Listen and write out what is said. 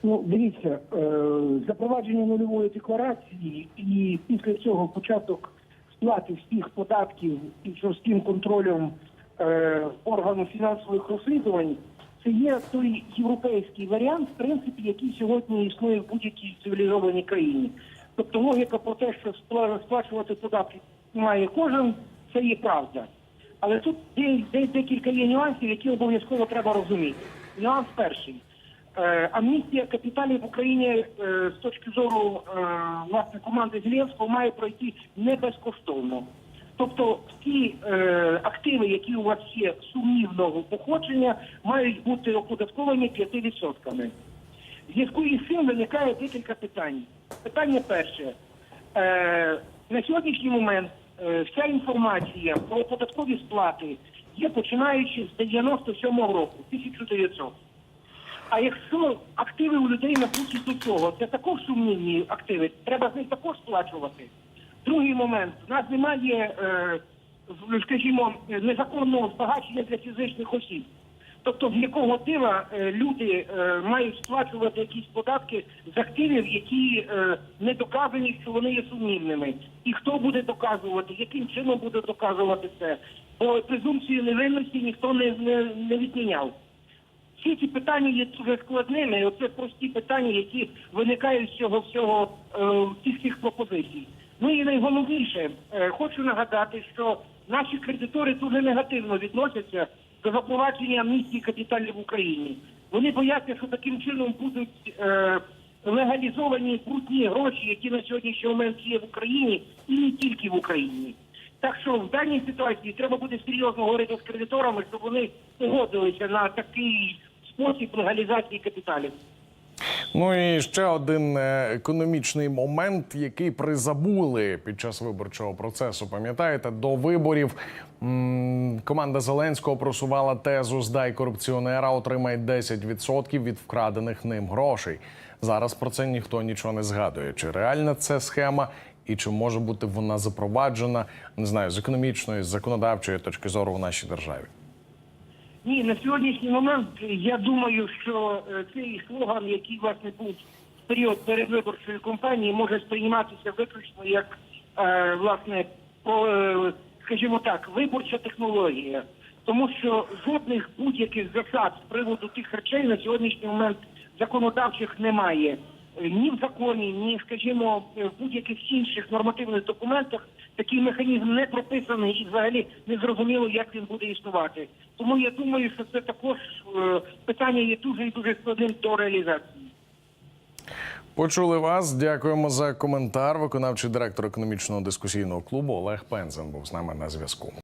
Ну, дивіться, запровадження нульової декларації і після цього початок сплати всіх податків і жорстким контролем органу фінансових розслідувань – це є той європейський варіант, в принципі, який сьогодні існує в будь-якій цивілізованій країні. Тобто логіка про те, що сплачувати податки має кожен, це є правда. Але тут декілька є нюансів, які обов'язково треба розуміти. Нюанс перший. Амністія капіталів в Україні з точки зору власне команди Зеленського має пройти не безкоштовно. Тобто всі активи, які у вас є сумнівного походження, мають бути оподатковані 5%. В зв'язку із цим виникає декілька питань. Питання перше. На сьогоднішній момент вся інформація про податкові сплати є починаючи з 97-го року, 1900. А якщо активи у людей набуті до цього, це також сумнівні активи, треба з них також сплачувати. Другий момент. У нас немає, скажімо, незаконного збагачення для фізичних осіб. Тобто, з якого дива люди мають сплачувати якісь податки з активів, які не доказані, що вони є сумнівними. І хто буде доказувати, яким чином буде доказувати це. Бо презумпцію невинності ніхто не відміняв. Всі ці питання є дуже складними, і оце прості питання, які виникають з цього всього, цих пропозицій. Ну і найголовніше, хочу нагадати, що наші кредитори дуже негативно відносяться до запровадження амністії капіталів в Україні. Вони бояться, що таким чином будуть легалізовані брудні гроші, які на сьогоднішній момент є в Україні і не тільки в Україні. Так що в даній ситуації треба буде серйозно говорити з кредиторами, щоб вони погодилися на такий спосіб легалізації капіталів. Ну і ще один економічний момент, який призабули під час виборчого процесу. Пам'ятаєте, до виборів команда Зеленського просувала тезу «Здай корупціонера, отримай 10% від вкрадених ним грошей». Зараз про це ніхто нічого не згадує. Чи реальна це схема і чи може бути вона запроваджена, не знаю, з економічної, з законодавчої точки зору в нашій державі? Ні, на сьогоднішній момент я думаю, що цей слоган, який, власне, був в період передвиборчої кампанії, може сприйматися виключно як, власне, скажімо так, виборча технологія. Тому що жодних будь-яких засад з приводу тих речей на сьогоднішній момент законодавчих немає. Ні в законі, ні, скажімо, в будь-яких інших нормативних документах такий механізм не прописаний і взагалі не зрозуміло, як він буде існувати. Тому я думаю, що це також питання є дуже і дуже складним до реалізації. Почули вас. Дякуємо за коментар. Виконавчий директор економічного дискусійного клубу Олег Пензен був з нами на зв'язку.